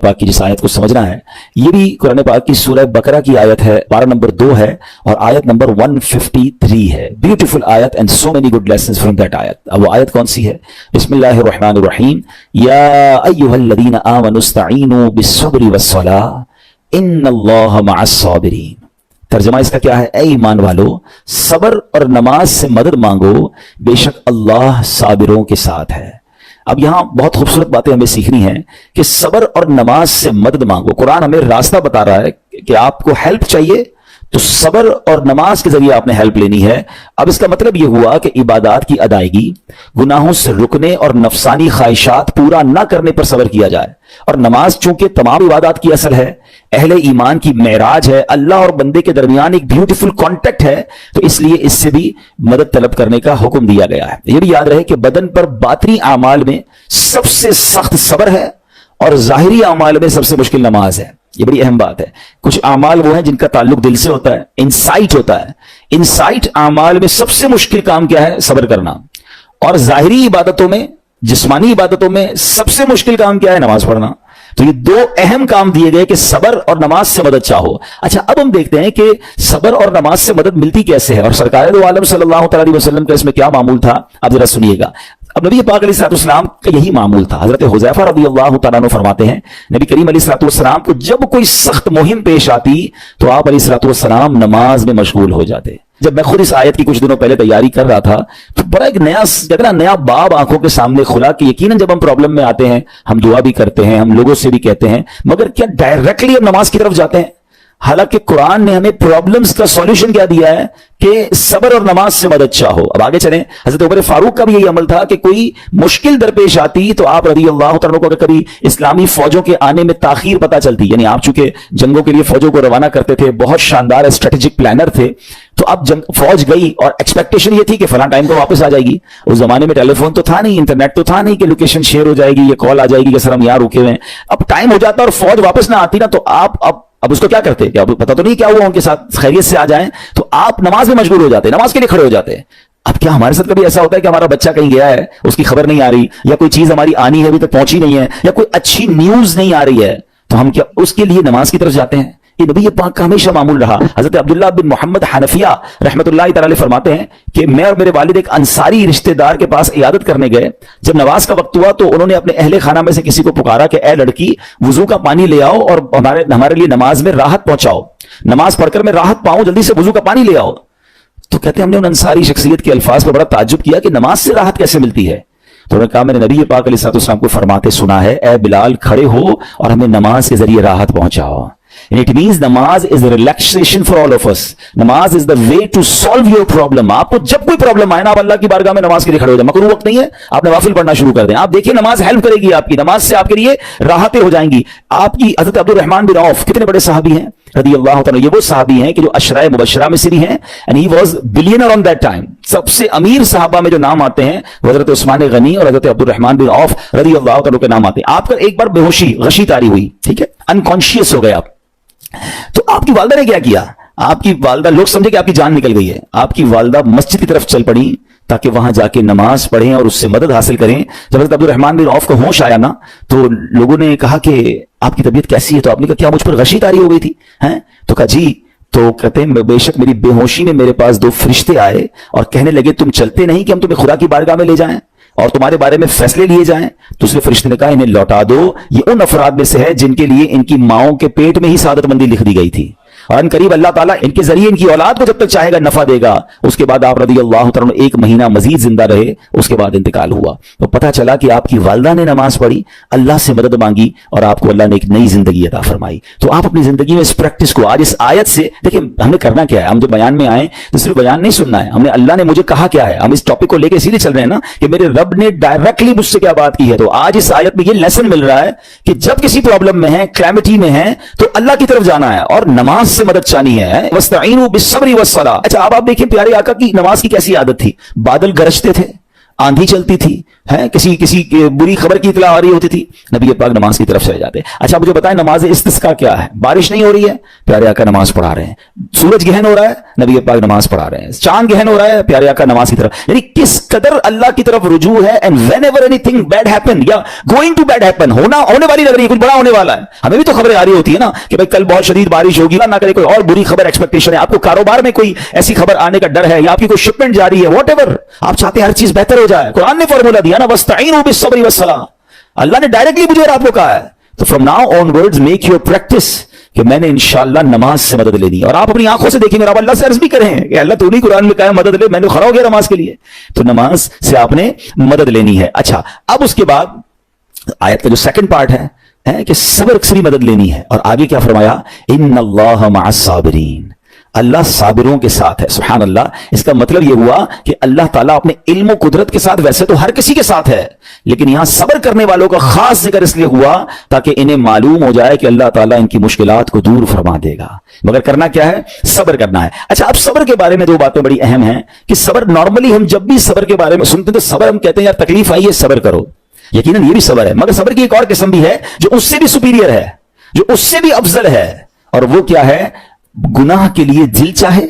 पाक की जिस आयत को समझना है, ये भी कुरान पाक की सूरह बकरा की आयत है, पारा नंबर 2 है और आयत नंबर 153 है। ब्यूटीफुल आयत and so many good lessons from that आयत। अब वो आयत कौन सी है? बिस्मिल्लाहिर रहमानिर रहीम, या अय्युहल्लज़ीना आमनुस्तईनु बिस्सब्रि वस्सलाह इन्नल्लाहा मअस्साबिरीन। तर्जुमा इसका क्या है? ऐ ईमान वालो, सब्र और नमाज से मदद मांगो, बेशक अल्लाह साबिरों के साथ है। अब यहां बहुत खूबसूरत बातें हमें सीखनी है कि सब्र और नमाज से मदद मांगो। कुरान हमें रास्ता बता रहा है कि आपको हेल्प चाहिए तो सब्र और नमाज के जरिए आपने हेल्प लेनी है। अब इसका मतलब यह हुआ कि इबादत की अदायगी, गुनाहों से रुकने और नफसानी ख्वाहिशात पूरा न करने पर सब्र किया जाए। और नमाज चूंकि तमाम इबादत की असल है, अहले ईमान की मेराज है, अल्लाह और बंदे के दरमियान एक ब्यूटीफुल कॉन्टेक्ट है, तो इसलिए इससे भी मदद तलब करने का हुक्म दिया गया है। यह भी याद रहे कि बदन पर बातनी आमाल में सबसे सख्त सब्र है और जाहिरी आमाल में सबसे मुश्किल नमाज है। ये बड़ी अहम बात है। कुछ आमाल वो हैं जिनका ताल्लुक दिल से होता है, इंसाइट होता है। इंसाइट आमाल में सबसे मुश्किल काम क्या है? सब्र करना। और जाहिरी इबादतों में, जिस्मानी इबादतों में सबसे मुश्किल काम क्या है? नमाज पढ़ना। तो ये दो अहम काम दिए गए कि सब्र और नमाज से मदद चाहो। अच्छा, अब हम देखते हैं कि सब्र और नमाज से मदद मिलती कैसे है और सरकार दो आलम सल्लल्लाहु अलैहि वसल्लम का इसमें क्या मामूल था, आप जरा सुनिएगा। अब नबी पाक अलैहिस्सलाम का यही मामूल था। हजरत हुज़ैफा रज़ियल्लाहु तआला अन्हु फरमाते हैं, नबी करीम अलैहिस्सलाम को जब कोई सख्त मुहिम पेश आती तो आप अलैहिस्सलाम नमाज में मशगूल हो जाते। जब मैं खुद इस आयत की कुछ दिनों पहले तैयारी कर रहा था तो बड़ा एक नया बाब आंखों के सामने खुला कि यकीनन जब हम प्रॉब्लम में आते हैं, हम दुआ भी करते हैं, हम लोगों से भी कहते हैं, मगर क्या डायरेक्टली हम नमाज की तरफ जाते हैं? हालांकि कुरान ने हमें प्रॉब्लम्स का सॉल्यूशन क्या दिया है कि सब्र और नमाज से मदद चाहो। अब आगे चलें। हजरत उमर फारूक का भी यही अमल था कि कोई मुश्किल दरपेश आती तो आप रज़ियल्लाहु तआला को, अगर कभी इस्लामी फौजों के आने में ताखीर पता चलती, यानी आप चूंकि जंगों के लिए फौजों को रवाना करते थे, बहुत शानदार स्ट्रेटेजिक प्लानर थे, तो अब फौज गई और एक्सपेक्टेशन ये थी कि फलां टाइम को वापस आ जाएगी। उस जमाने में टेलीफोन तो था नहीं, इंटरनेट तो था नहीं कि लोकेशन शेयर हो जाएगी, ये कॉल आ जाएगी कि सर हम यहां रुके हुए हैं। अब टाइम हो जाता और फौज वापस ना आती ना, तो आप अब उसको क्या करते? क्या पता तो नहीं क्या हुआ उनके साथ, खैरियत से आ जाएं, तो आप नमाज में मशगूल हो जाते, नमाज के लिए खड़े हो जाते। अब क्या हमारे साथ कभी ऐसा होता है कि हमारा बच्चा कहीं गया है, उसकी खबर नहीं आ रही, या कोई चीज हमारी आनी है अभी तक पहुंची नहीं है, या कोई अच्छी न्यूज नहीं आ रही है, तो हम क्या उसके लिए नमाज की तरफ जाते हैं? ये नबी पाक का हमेशा मामूल रहा। हजरत अब्दुल्ला बिन मोहम्मद हनफिया रहमतुल्लाहि तआला फरमाते हैं कि मैं और मेरे वालिद एक अंसारी रिश्तेदार के पास इयादत करने गए। जब नमाज का वक्त हुआ तो उन्होंने अपने अहले खाना में से किसी को पुकारा कि ए लड़की, वुजू का पानी ले आओ और हमारे लिए नमाज में राहत पहुंचाओ, नमाज पढ़कर मैं राहत पाऊं, जल्दी से वुजू का पानी ले आओ। तो कहते हैं हमने उन अंसारी शख्सियत के अल्फाज पर बड़ा ताज्जुब किया कि नमाज से राहत कैसे मिलती है। तो उन्होंने कहा, मैंने नबी पाक अलैहिस्सलाम को फरमाते सुना है, ए बिलाल खड़े हो और हमें नमाज के जरिए राहत पहुंचाओ। And it means namaz is the relaxation for all of us. Namaz is the way to solve your problem. आपको जब कोई प्रॉब्लम आए ना, आप अल्लाह की बारगाह में नमाज के लिए खड़े हो जाए। मकरूह वक्त नहीं है, आप नवाफिल पढ़ना शुरू कर दें। आप देखिए नमाज हेल्प करेगी आपकी, नमाज से आपके लिए राहतें हो जाएंगी। आपकी हज़रत अब्दुल रहमान बिन औफ कितने बड़े सहाबी हैं रज़ियल्लाहु तआला। ये वो सहाबी हैं कि जो अशराए मुबश्शरा में से भी हैं, and he was billionaire on that time. सबसे अमीर सहाबा में जो नाम आते हैं हज़रत उस्मान गनी और हज़रत अब्दुल रहमान बिन औफ रज़ियल्लाहु तआला के नाम आते हैं। आपका एक बार बेहोशी, गशी तारी हुई, ठीक है, अनकॉन्शियस हो गए आप, तो आपकी वालदा ने क्या किया? आपकी वालदा, लोग समझे कि आपकी जान निकल गई है, आपकी वालदा मस्जिद की तरफ चल पड़ी ताकि वहां जाके नमाज पढ़ें और उससे मदद हासिल करें। जब हज़रत अब्दुल रहमान बिन औफ को होश आया ना, तो लोगों ने कहा कि आपकी तबीयत कैसी है? तो आपने कहा क्या मुझ पर गशी तारी हो गई थी? हैं? तो कहा जी। तो कहते हैं बेशक मेरी बेहोशी में मेरे पास 2 फरिश्ते आए और कहने लगे तुम चलते नहीं कि हम तुम्हें खुदा की बारगाह में ले जाएं और तुम्हारे बारे में फैसले लिए जाएं। दूसरे फरिश्ते ने कहा इन्हें लौटा दो, ये उन अफराद में से है जिनके लिए इनकी माओं के पेट में ही सादतमंदी लिख दी गई थी, और अनकरीब अल्लाह ताला इनके जरिए इनकी औलाद को जब तक चाहेगा नफा देगा। उसके बाद आप रज़ियल्लाहु तआला 1 महीना मजीद जिंदा रहे, उसके बाद इंतकाल हुआ। तो पता चला कि आपकी वालदा ने नमाज पढ़ी, अल्लाह से मदद मांगी और आपको अल्लाह ने एक नई जिंदगी अता फरमाई। तो आप अपनी जिंदगी में इस प्रैक्टिस को, आज इस आयत से देखिए, हमें करना क्या है? हम जो बयान में आए तो सिर्फ बयान नहीं सुनना है, हमने अल्लाह ने मुझे कहा क्या है, हम इस टॉपिक को लेकर इसीलिए चल रहे हैं ना कि मेरे रब ने डायरेक्टली मुझसे क्या बात की है। तो आज इस आयत में ये लेसन मिल रहा है कि जब किसी प्रॉब्लम में है, कैलेमिटी में है, तो अल्लाह की तरफ जाना है और नमाज से मदद चाहनी है। वस्तईनु बिस्सब्रि वस्सलाह। अच्छा, अब आप देखिए प्यारे आका की नमाज की कैसी आदत थी। बादल गरजते थे, आंधी चलती थी, है किसी किसी बुरी खबर की इतला आ रही होती थी, नबी पाक नमाज की तरफ चले जाते। अच्छा मुझे बताएं नमाज इस्तिस्का क्या है? बारिश नहीं हो रही है, प्यारे आका नमाज पढ़ा रहे हैं। सूरज गहन हो रहा है, नबी पाक नमाज पढ़ा रहे हैं। चांद गहन हो रहा है, प्यारे आका नमाज की तरफ। यानी किस कदर अल्लाह की तरफ रुजू है। And whenever anything bad happen या गोइंग टू बैड हैपन, होने वाली लग रही है, कुछ बड़ा होने वाला है, हमें भी तो खबरें आ रही होती है ना कि भाई कल बहुत शदीद बारिश होगी, ना करे कोई और बुरी खबर एक्सपेक्टेशन है, आपको कारोबार में कोई ऐसी खबर आने का डर है, या आपकी कोई शिपमेंट जारी है, व्हाटएवर आप चाहते हैं हर चीज बेहतर हो जाए। कुरान ने फॉर्मूला दिया ना, वस्तईनु बिस्सब्रि वस्सलाह, अल्लाह ने डायरेक्टली मुझे और आपको कहा है। तो from now onwards make your practice कि मैंने इंशाअल्लाह नमाज से मदद लेनी, और आप अपनी आंखों से देखेंगे और आप अल्लाह से अर्ज भी करें कि अल्लाह तूने कुरान में कहा मदद ले, मैंने खड़ा हो गया नमाज के लिए, तो नमाज से आपने मदद लेनी है। अच्छा अब उसके बाद आयत का जो सेकंड पार्ट है कि सब्र से मदद लेनी है, और आगे क्या फरमाया, इन्नल्लाह मअस साबिरीन, अल्लाह साबिरों के साथ है। सुभान अल्लाह, इसका मतलब यह हुआ कि अल्लाह ताला अपने इल्म कुदरत के साथ वैसे तो हर किसी के साथ है, लेकिन यहां सब्र करने वालों का खास जिक्र इसलिए हुआ ताकि इन्हें मालूम हो जाए कि अल्लाह ताला इनकी मुश्किलात को दूर फरमा देगा। मगर करना क्या है? सब्र करना है। अच्छा अब सब्र के बारे में दो बातें बड़ी अहम हैं कि सब्र, नॉर्मली हम जब भी सब्र के बारे में सुनते हैं तो सब्र हम कहते हैं यार तकलीफ आई है सब्र करो, यकीनन ये भी सब्र है, मगर सब्र की एक और किस्म भी है जो उससे भी सुपीरियर है, जो उससे भी अफजल है, और वो क्या है? गुनाह के लिए दिल चाहे,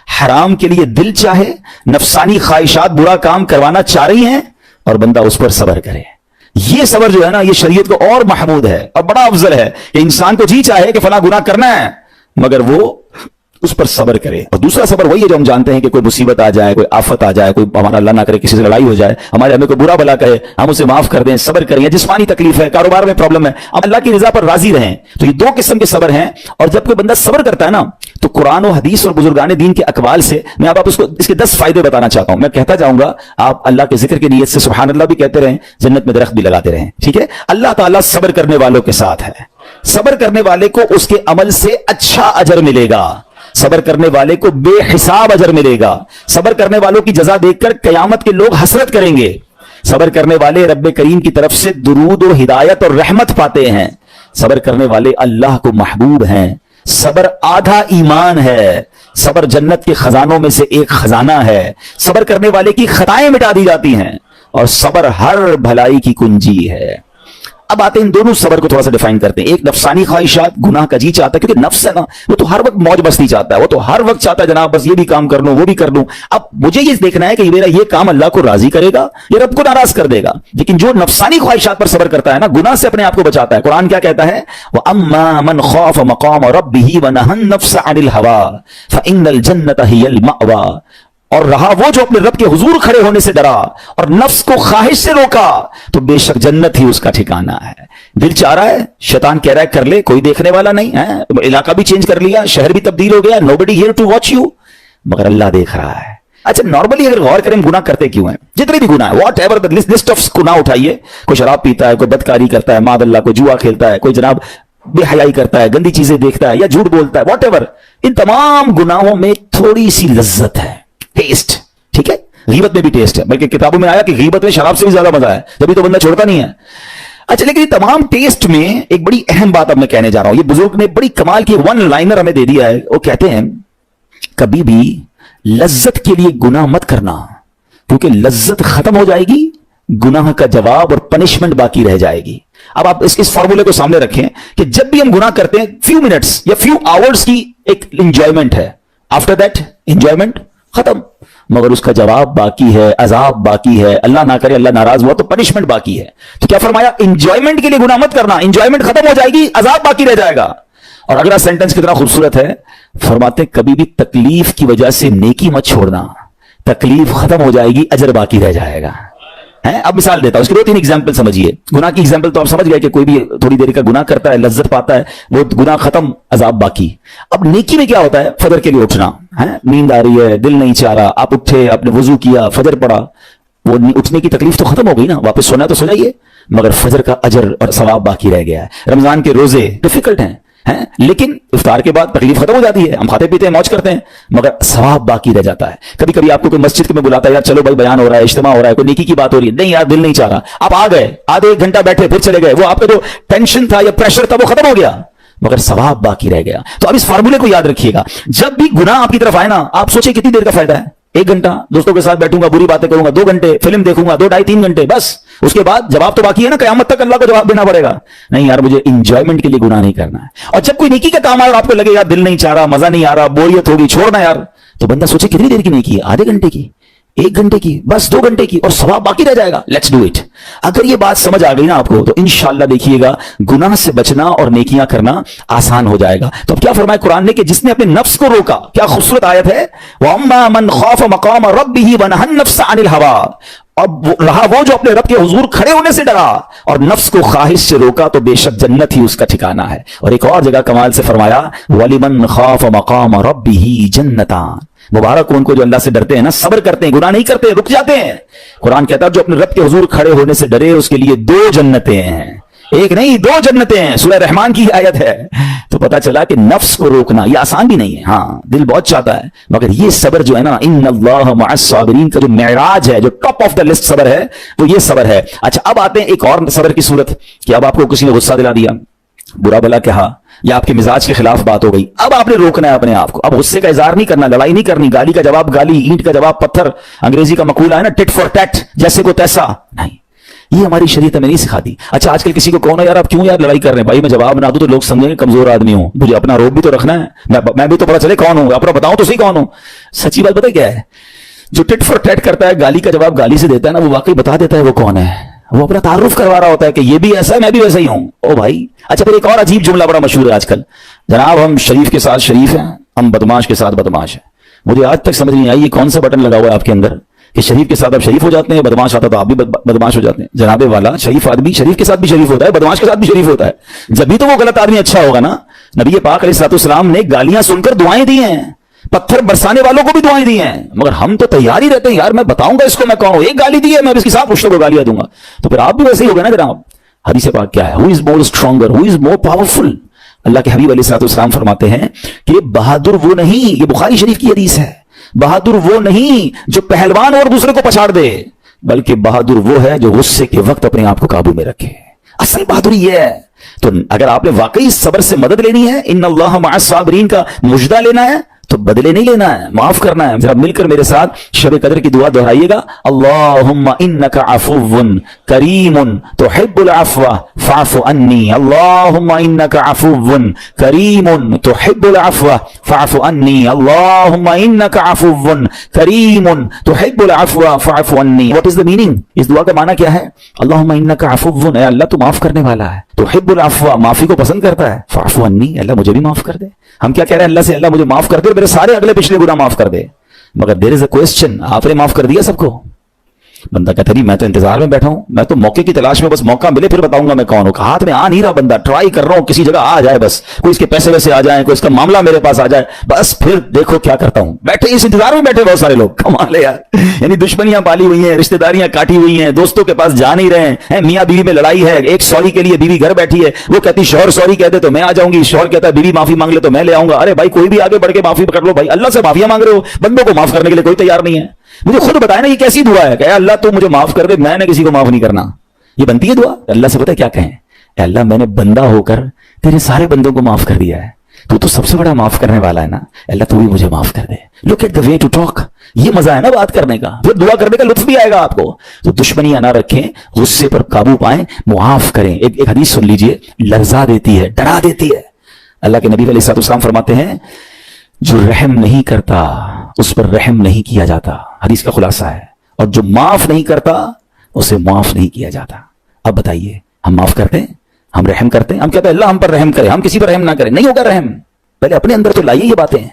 हराम के लिए दिल चाहे, नफसानी ख्वाहिशात बुरा काम करवाना चाह रही हैं और बंदा उस पर सब्र करे। ये सब्र जो है ना, ये शरीयत को और महमूद है और बड़ा अफजल है कि इंसान को जी चाहे कि फला गुनाह करना है मगर वो उस पर सब्र करे। और दूसरा सब्र वही है जो हम जानते हैं कि कोई मुसीबत आ जाए, कोई आफत आ जाए, कोई हमारा अल्लाह ना करे किसी से लड़ाई हो जाए, हमारे हमें कोई बुरा भला कहे, हम उसे माफ कर दें, सब्र करें। जिस्मानी तकलीफ है, कारोबार में प्रॉब्लम है, हम अल्लाह की रजा पर राजी रहें। तो ये दो किस्म के सब्र हैं। और जब कोई बंदा सब्र करता है ना, तो कुरान और हदीस और बुजुर्गान दीन के अकवाल से मैं आप उसको इसके 10 फायदे बताना चाहता हूं। मैं कहता जाऊंगा, आप अल्लाह के जिक्र की नीयत से सुभान अल्लाह भी कहते रहें, जन्नत में दरख्त भी लगाते रहें, ठीक है। अल्लाह ताला सब्र करने वालों के साथ है। सब्र करने वाले को उसके अमल से अच्छा अजर मिलेगा, सब्र करने वाले को बेहिसाब अजर मिलेगा, सब्र करने वालों की जजा देखकर कयामत के लोग हसरत करेंगे, सब्र करने वाले रब्बे करीम की तरफ से दुरूद और हिदायत और रहमत पाते हैं, सब्र करने वाले अल्लाह को महबूब हैं। सब्र आधा ईमान है, सब्र जन्नत के खजानों में से एक खजाना है, सब्र करने वाले की खताएं मिटा दी जाती हैं, और सब्र हर भलाई की कुंजी है। अब आते हैं इन दोनों सब्र को थोड़ा सा डिफाइन करते हैं। एक नफसानी ख्वाहिशात, गुनाह का जी चाहता है, क्योंकि नफ्स है ना, वो तो हर वक्त मौज मस्ती चाहता है, वो तो हर वक्त चाहता है जनाब बस ये भी काम कर लूं, वो भी कर लूं। अब मुझे ये देखना है कि मेरा ये काम अल्लाह को राजी करेगा या रब को नाराज कर देगा। लेकिन जो नफसानी ख्वाहिशात पर सब्र करता है ना, गुनाह से अपने आप को बचाता है, कुरान क्या कहता है, व अम्मा मन खौफ मकाम रब्बिही व नहन नफ्स अनिल हवा फइन्नल जन्नत हियल मअवा, और रहा वो जो अपने रब के हुजूर खड़े होने से डरा और नफ्स को ख्वाहिश से रोका, तो बेशक जन्नत ही उसका ठिकाना है। दिल चाह रहा है, शैतान कह रहा है कर ले, कोई देखने वाला नहीं है, इलाका भी चेंज कर लिया, शहर भी तब्दील हो गया, nobody here to watch you, मगर अल्लाह देख रहा है। अच्छा नॉर्मली अगर गौर करें गुनाह करते क्यों हैं, जितने भी गुनाह है, what ever the list of गुनाह उठाइए, कोई शराब पीता है, कोई बदकारी करता है, मादल्ला, कोई जुआ खेलता है, कोई जनाब बेहयाई करता है, गंदी चीजें देखता है या झूठ बोलता है, वॉट एवर, इन तमाम गुनाहों में थोड़ी सी लज्जत है, टेस्ट, ठीक है। गीबत में भी टेस्ट है, बल्कि किताबों में आया कि गीबत में शराब से भी ज्यादा मजा है, जब भी तो बंदा छोड़ता नहीं है। अच्छा लेकिन तमाम टेस्ट में एक बड़ी अहम बात अब मैं कहने जा रहा हूं, ये बुजुर्ग ने बड़ी कमाल की वन लाइनर हमें दे दिया है। वो कहते हैं कभी भी लज्जत के लिए गुनाह मत करना, क्योंकि लज्जत खत्म हो जाएगी, गुनाह का जवाब और पनिशमेंट बाकी रह जाएगी। अब आप इस फॉर्मूले को सामने रखें कि जब भी हम गुनाह करते हैं, फ्यू मिनट्स या फ्यू आवर्स की एक इंजॉयमेंट है, आफ्टर दैट इंजॉयमेंट खत्म, मगर उसका जवाब बाकी है, अजाब बाकी है, अल्लाह ना करे अल्लाह नाराज हुआ तो पनिशमेंट बाकी है। तो क्या फरमाया, इंजॉयमेंट के लिए गुनाह मत करना, इंजॉयमेंट खत्म हो जाएगी, अजाब बाकी रह जाएगा। और अगला सेंटेंस कितना खूबसूरत है, फरमाते कभी भी तकलीफ की वजह से नेकी मत छोड़ना, तकलीफ खत्म हो जाएगी, अजर बाकी रह जाएगा। है अब मिसाल देता हूं, उसके 2-3 एग्जाम्पल समझिए। गुनाह की एग्जाम्पल तो आप समझ गए कि कोई भी थोड़ी देर का गुनाह करता है, लज्जत पाता है, वो गुनाह खत्म, अजाब बाकी। अब नेकी में क्या होता है, फजर के लिए उठना है, नींद आ रही है, दिल नहीं चाह रहा, आप उठे, आपने वजू किया, फजर पढ़ा, वो उठने की तकलीफ तो खत्म हो गई ना, वापस सोना तो सो जाइए, मगर फजर का अजर और सवाब बाकी रह गया है। रमजान के रोजे डिफिकल्ट हैं, लेकिन इफ्तार के बाद तकलीफ खत्म हो जाती है, हम खाते पीते हैं, मौज करते हैं, मगर सवाब बाकी रह जाता है। कभी कभी आपको कोई मस्जिद में बुलाता है, यार चलो भाई बयान हो रहा है, इज्तिमा हो रहा है, कोई नेकी की बात हो रही है, नहीं यार दिल नहीं चाह रहा, आप आ गए, आधे 1 घंटा बैठे फिर चले गए, वो आपका जो टेंशन था या प्रेशर था वो खत्म हो गया, मगर सवाब बाकी रह गया। तो अब इस फार्मूले को याद रखिएगा, जब भी गुनाह आपकी तरफ आए ना, आप सोचिए कितनी देर का फायदा है, 1 घंटा दोस्तों के साथ बैठूंगा, बुरी बातें करूंगा, 2 घंटे फिल्म देखूंगा, 2 ढाई 3 घंटे, बस उसके बाद जवाब तो बाकी है ना, कयामत तक अल्लाह को जवाब देना पड़ेगा। नहीं यार, मुझे इंजॉयमेंट के लिए गुनाह नहीं करना है। और जब कोई नेकी का काम आए और आपको लगे यार दिल नहीं चाह रहा, मजा नहीं आ रहा, बोरियत होगी, छोड़ना यार, तो बंदा सोचे कितनी देर की नेकी है, आधे घंटे की, 1 घंटे की, बस 2 घंटे की, और सवाब बाकी रह जाएगा। Let's do it. अगर ये बात समझ आ गई ना आपको, तो इंशाअल्लाह देखिएगा गुनाह से बचना और नेकियां करना आसान हो जाएगा। तो अब क्या फरमाया कुरान ने कि जिसने अपने नफ्स को रोका, क्या खूबसूरत आयत है, वअम्मा मन खाफ मकाम रब्बिही वनहन नफ्स अनिल हवा। अब रहा वो जो अपने रब के हुजूर खड़े होने से डरा और नफ्स को ख्वाहिश से रोका, तो बेशक जन्नत ही उसका ठिकाना है। और एक और जगह कमाल से फरमाया, वलिमन खाफ मकाम रब्बिही जन्नतान। मुबारक उनको जो अल्लाह से डरते हैं ना, सब्र करते हैं, गुनाह नहीं करते, रुक जाते हैं। कुरान कहता है जो अपने रब के हुजूर खड़े होने से डरे उसके लिए 2 जन्नतें हैं, 1 नहीं 2 जन्नतें हैं। सूरह रहमान की आयत है। तो पता चला कि नफ्स को रोकना ये आसान भी नहीं है। हाँ, दिल बहुत चाहता है, मगर ये सब्र जो है ना, इन्नल्लाह मअस साबिरीन का जो मेराज है, जो टॉप ऑफ द लिस्ट सब्र है, वो ये सब्र है। अच्छा, अब आते हैं एक और सब्र की सूरत कि अब आपको किसी ने गुस्सा दिला दिया, बुरा भला कहा, या आपके मिजाज के खिलाफ बात हो गई, अब आपने रोकना है अपने आप को। अब गुस्से का इजहार नहीं करना, लड़ाई नहीं करनी, गाली का जवाब गाली, ईंट का जवाब पत्थर, अंग्रेजी का मकूला है ना, टिट फॉर टैट, जैसे को तैसा नहीं, ये हमारी शरीयत हमें नहीं सिखाती। अच्छा, आजकल किसी को कहो ना यार आप क्यों यार लड़ाई कर रहे हैं, भाई मैं जवाब ना दूं तो लोग समझेंगे कमजोर आदमी हूं, मुझे अपना रोब भी तो रखना है, मैं भी तो पता चले कौन हूं, अपना बताऊं तो सही कौन हूं। सच्ची बात पता क्या है, जो टिट फॉर टैट करता है, गाली का जवाब गाली से देता है ना, वो वाकई बता देता है वो कौन है। वो अपना तारुफ करवा रहा होता है कि ये भी ऐसा है, मैं भी वैसा ही हूं। ओ भाई, अच्छा फिर एक और अजीब जुमला बड़ा मशहूर है आजकल, जनाब हम शरीफ के साथ शरीफ हैं, हम बदमाश के साथ बदमाश हैं। मुझे आज तक समझ नहीं आई ये कौन सा बटन लगा हुआ है आपके अंदर कि शरीफ के साथ आप शरीफ हो जाते हैं, बदमाश आता तो आप भी बदमाश हो जाते हैं। जनाबे वाला, शरीफ आदमी शरीफ के साथ भी शरीफ होता है, बदमाश के साथ भी शरीफ होता है, जब भी तो वो गलत आदमी अच्छा होगा ना। नबी पाक अलैहिस्सलाम ने गालियां सुनकर दुआएं दी हैं, पत्थर बरसाने वालों को भी दुआएं दी हैं, मगर हम तो तैयार ही रहते हैं यार, मैं बताऊंगा इसको मैं कौन हूं, एक गाली दी है मैं इसके साथ पुश्तों को गालियां दूंगा। तो फिर आप भी वैसे ही हो गए ना जनाब। हदीस पाक क्या है, who is more stronger, who is more powerful. अल्लाह के हबीब अलैहिस्सलाम फरमाते हैं कि बहादुर वो नहीं, ये बुखारी शरीफ की हदीस है, बहादुर वो नहीं जो पहलवान और दूसरे को पछाड़ दे, बल्कि बहादुर वो है जो गुस्से के वक्त अपने आप को काबू में रखे। असल बहादुरी ये है। तो अगर आपने वाकई सब्र से मदद लेनी है, इन्नल्लाह मअस साबिरीन का मुजदा लेना है, तो बदले नहीं लेना है, माफ करना है। जरा मिलकर मेरे साथ शब कदर की दुआ दोहराइएगा, अल्लाहुम्मा इन्नका अफुव्वुन करीमुन तुहिब्बुल अफ़्व फ़अफ़ु अन्नी, अल्लाहुम्मा इन्नका अफुव्वुन करीमुन तुहिब्बुल अफ़्व फ़अफ़ु अन्नी, अल्लाहुम्मा इन्नका अफुव्वुन करीमुन तुहिब्बुल अफ़्व फ़अफ़ु अन्नी। What is the meaning? इस दुआ का माना क्या है? अल्लाहुम्मा इन्नका अफुव्वुन, अल्लाह तू माफ करने वाला है, तुहिब्बुल अफ़्व माफी को पसंद करता है, फ़अफ़ु अन्नी, अल्लाह मुझे भी माफ कर दे। हम क्या कह रहे हैं अल्लाह से, अल्लाह मुझे माफ कर दे, मेरे सारे अगले पिछले गुनाह माफ कर दे। मगर देयर इज अ क्वेश्चन, आपने माफ कर दिया सबको? बंदा कहता नहीं मैं तो इंतजार में बैठा हूं, मैं तो मौके की तलाश में, बस मौका मिले फिर बताऊंगा मैं कौन हूं। हाथ में आ नहीं रहा बंदा, ट्राई कर रहा हूं किसी जगह आ जाए, बस कोई इसके पैसे वैसे आ जाए, कोई इसका मामला मेरे पास आ जाए, बस फिर देखो क्या करता हूं। बैठे इस इंतजार में बैठे बहुत सारे लोग, कमाल है यार। यानी दुश्मनियां पाली हुई हैं, रिश्तेदारियां काटी हुई हैं, दोस्तों के पास जा नहीं रहे हैं, मियां बीवी में लड़ाई है, एक सॉरी के लिए बीवी घर बैठी है, वो कहती शौहर सॉरी कहते तो मैं आ जाऊंगी, शौहर कहता है बीवी माफी मांग ले तो मैं ले आऊंगा। अरे भाई कोई भी आगे बढ़ के माफी कर लो भाई, अल्लाह से माफिया मांग रहे हो, बंदों को माफ करने के लिए कोई तैयार नहीं है। मुझे खुद बताया ना ये कैसी दुआ है, कि अल्लाह तू मुझे माफ कर दे, मैंने किसी को माफ नहीं करना। ये बनती है दुआ? अल्लाह से पता है क्या कहें, अल्लाह मैंने बंदा होकर तेरे सारे बंदों को माफ कर दिया है, तू तो सबसे बड़ा माफ करने वाला है ना, अल्लाह तू भी मुझे माफ कर दे। Look at the way to talk, ये मजा है ना बात करने का, फिर दुआ करने का लुत्फ भी आएगा आपको। तो दुश्मनियां ना रखें, गुस्से पर काबू पाएं, मुआफ करें। एक हदीस सुन लीजिए, लर्जा देती है, डरा देती है। अल्लाह के नबी अलैहिस्सलाम फरमाते हैं जो रहम नहीं करता उस पर रहम नहीं किया जाता, हदीस का खुलासा है, और जो माफ नहीं करता उसे माफ नहीं किया जाता। अब बताइए हम माफ करते हैं, हम रहम करते हैं, हम कहते हैं अल्लाह हम पर रहम करे, हम किसी पर रहम ना करें, नहीं होगा रहम। पहले अपने अंदर तो लाइए ये बातें।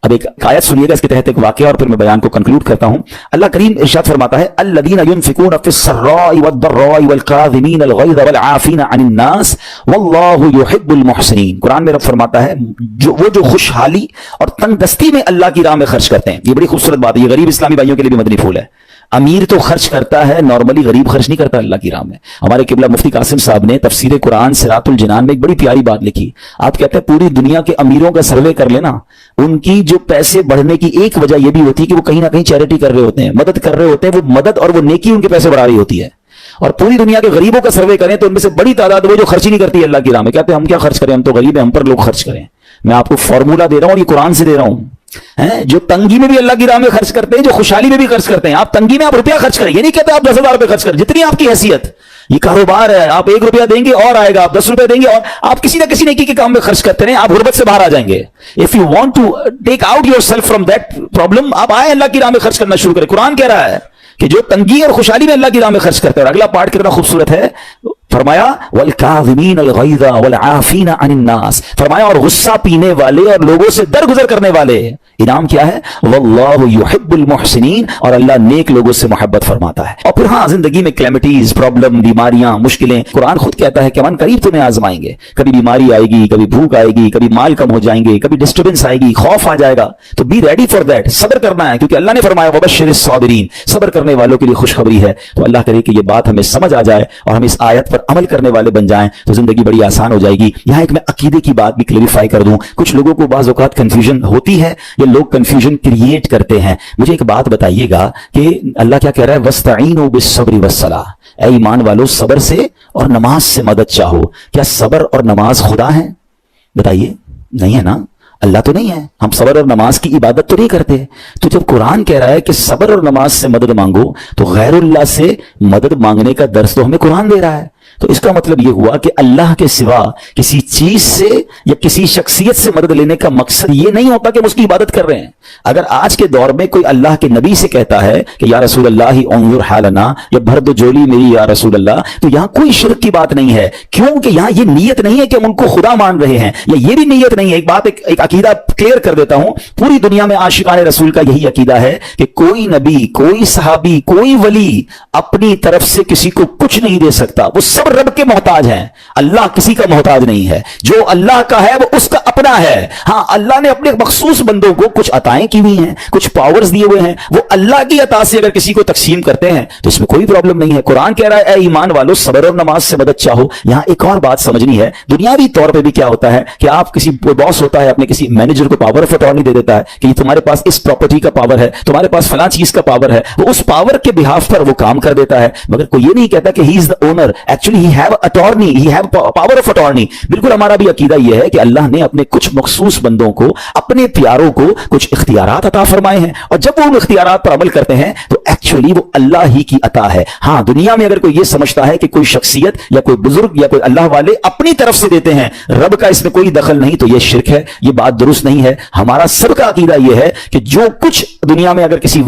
अब एक आयत सुनिएगा, इसके तहत एक वाकया और फिर मैं बयान को कंक्लूड करता हूं। अल्लाह करीम इरशाद फरमाता है, अल्लज़ीना युनफ़िकूना फ़िस्सर्राई वद्दर्राई वल्काज़िमीनल ग़ैज़ वलआफ़ीना अनिन नास वल्लाहु युहिब्बुल मुहसिनीन। कुरान में रब फरमाता है जो खुशहाली और तंगदस्ती में अल्लाह की राह में खर्च करते हैं। ये बड़ी खूबसूरत बात है, ये गरीब इस्लामी भाइयों के लिए भी मदनी फूल है। अमीर तो खर्च करता है नॉर्मली, गरीब खर्च नहीं करता अल्लाह की राह में। हमारे किबला मुफ्ती कासिम साहब ने तफसीर कुरान सिरातुल जिनान में एक बड़ी प्यारी बात लिखी। आप कहते हैं पूरी दुनिया के अमीरों का सर्वे कर लेना, उनकी जो पैसे बढ़ने की एक वजह यह भी होती है कि वो कहीं ना कहीं चैरिटी कर रहे होते हैं, मदद कर रहे होते हैं, वो मदद और वो नेकी उनके पैसे बढ़ा रही होती है। और पूरी दुनिया के गरीबों का सर्वे करें तो उनमें से बड़ी तादाद वो जो खर्च ही नहीं करती अल्लाह की राह में। कहते हैं हम क्या खर्च करें, हम तो गरीब हैं, हम पर लोग खर्च करें। मैं आपको फॉर्मूला दे रहा हूं और ये कुरान से दे रहा हूं। ہیں جو تنگی میں بھی اللہ کی راہ میں خرچ کرتے ہیں, جو خوشحالی میں بھی خرچ کرتے ہیں. آپ تنگی میں آپ روپیہ خرچ کریں, یہ نہیں کہتے آپ 10,000 روپے خرچ کریں, جتنی آپ کی حیثیت. یہ کاروبار ہے, آپ 1 روپیہ دیں گے اور آئے گا, آپ 10 روپے دیں گے اور آپ کسی نہ کسی نیکی کے کام میں خرچ کرتے رہیں, آپ غربت سے باہر آ جائیں گے. If you want to take out yourself from that problem, آپ آئے اللہ کی راہ میں خرچ کرنا شروع کریں. قرآن کہہ رہا ہے کہ جو تنگی اور خوشحالی میں اللہ کی راہ میں خرچ کرتے ہیں. اور اگلا پارٹ کتنا خوبصورت ہے, فرمایا والکاظمین الغیظ والعافین عن الناس, فرمایا اور غصہ پینے والے اور لوگوں سے درگزر کرنے والے. انعام کیا ہے, واللہ یحب المحسنین, اور اللہ نیک لوگوں سے محبت فرماتا ہے. اور پھر ہاں زندگی میں کلیمٹیز, پرابلم, بیماریاں, مشکلیں, قرآن خود کہتا ہے کہ من قریب تمہیں آزمائیں گے. کبھی بیماری آئے گی, کبھی بھوک آئے گی, کبھی مال کم ہو جائیں گے, کبھی ڈسٹربنس آئے گی, خوف آ جائے گا, تو بی ریڈی فار دیٹ, صبر کرنا ہے, کیونکہ اللہ نے فرمایا وبشر الصابرین, صبر کرنے والوں کے لیے خوشخبری ہے. تو اللہ کرے کہ یہ بات ہمیں سمجھ آ جائے اور ہم اس آیت پر عمل کرنے والے بن جائیں تو زندگی بڑی آسان ہو جائے گی. یہاں ایک میں عقیدے کی بات بھی کلیریفائی کر دوں. کچھ لوگوں کو بعض اوقات کنفیوژن ہوتی ہے, یہ لوگ کنفیوژن کریٹ کرتے ہیں. مجھے ایک بات بتائیے گا کہ اللہ کیا کہہ رہا ہے, وَاسْتَعِينُوا بِالصَّبْرِ وَالصَّلَاةِ, اے ایمان والو صبر سے اور نماز سے مدد چاہو. کیا صبر اور نماز خدا ہیں؟ بتائیے, نہیں ہے نا, اللہ تو نہیں ہے. ہم صبر اور نماز کی عبادت تو نہیں کرتے. تو جب قرآن کہہ رہا ہے کہ صبر اور نماز سے مدد مانگو, تو غیر اللہ سے مدد مانگنے کا درس تو ہمیں قرآن دے رہا ہے. تو اس کا مطلب یہ ہوا کہ اللہ کے سوا کسی چیز سے یا کسی شخصیت سے مدد لینے کا مقصد یہ نہیں ہوتا کہ ہم اس کی عبادت کر رہے ہیں. اگر آج کے دور میں کوئی اللہ کے نبی سے کہتا ہے کہ یا رسول اللہ انظر حالنا, یا بھر دو جولی میری یا رسول اللہ, تو یہاں کوئی شرک کی بات نہیں ہے, کیونکہ یہاں یہ نیت نہیں ہے کہ ہم ان کو خدا مان رہے ہیں, یا یہ بھی نیت نہیں ہے. ایک بات, ایک عقیدہ کلیئر کر دیتا ہوں. پوری دنیا میں عاشقان رسول کا یہی عقیدہ ہے کہ کوئی نبی, کوئی صحابی, کوئی ولی اپنی طرف سے کسی کو کچھ نہیں دے سکتا. وہ سب رب کے محتاج ہیں, اللہ کسی کا محتاج نہیں ہے. جو اللہ کا ہے وہ اس کا اپنا ہے. ہاں اللہ نے اپنے مخصوص بندوں کو کچھ عطائیں کی ہوئی ہیں, کچھ پاورز دیے ہوئے ہیں, وہ اللہ کی عطا سے اگر کسی کو تقسیم کرتے ہیں تو اس میں کوئی پرابلم نہیں ہے. قرآن کہہ رہا ہے اے ایمان والو صبر اور نماز سے مدد چاہو. یہاں ایک اور بات سمجھنی ہے. دنیاوی طور پہ بھی کیا ہوتا ہے کہ آپ کسی باس ہوتا ہے, اپنے کسی مینیجر کو پاور آف اٹارنی دے دیتا ہے کہ یہ تمہارے پاس اس پراپرٹی کا پاور ہے, تمہارے پاس فلاں چیز کا پاور ہے. وہ اس پاور کے بہاف پر وہ کام کر دیتا ہے, مگر کوئی یہ نہیں کہتا کہ he is the owner, actually he have attorney, he have power of attorney. بالکل ہمارا بھی عقیدہ یہ ہے کہ اللہ نے اپنے کچھ مخصوص بندوں کو, اپنے پیاروں کو کچھ اختیارات عطا فرمائے ہیں, اور جب وہ ان اختیارات پر عمل کرتے ہیں تو ایکچولی وہ اللہ ہی کی عطا ہے. ہاں دنیا میں اگر کوئی یہ سمجھتا ہے کہ کوئی شخصیت یا کوئی بزرگ یا کوئی اللہ والے اپنی طرف سے دیتے ہیں, رب کا اس میں کوئی دخل نہیں, تو یہ شرک ہے, یہ بات درست نہیں ہے. ہمارا سب کا عقیدہ یہ ہے کہ جو کچھ دنیا میں اگر کسی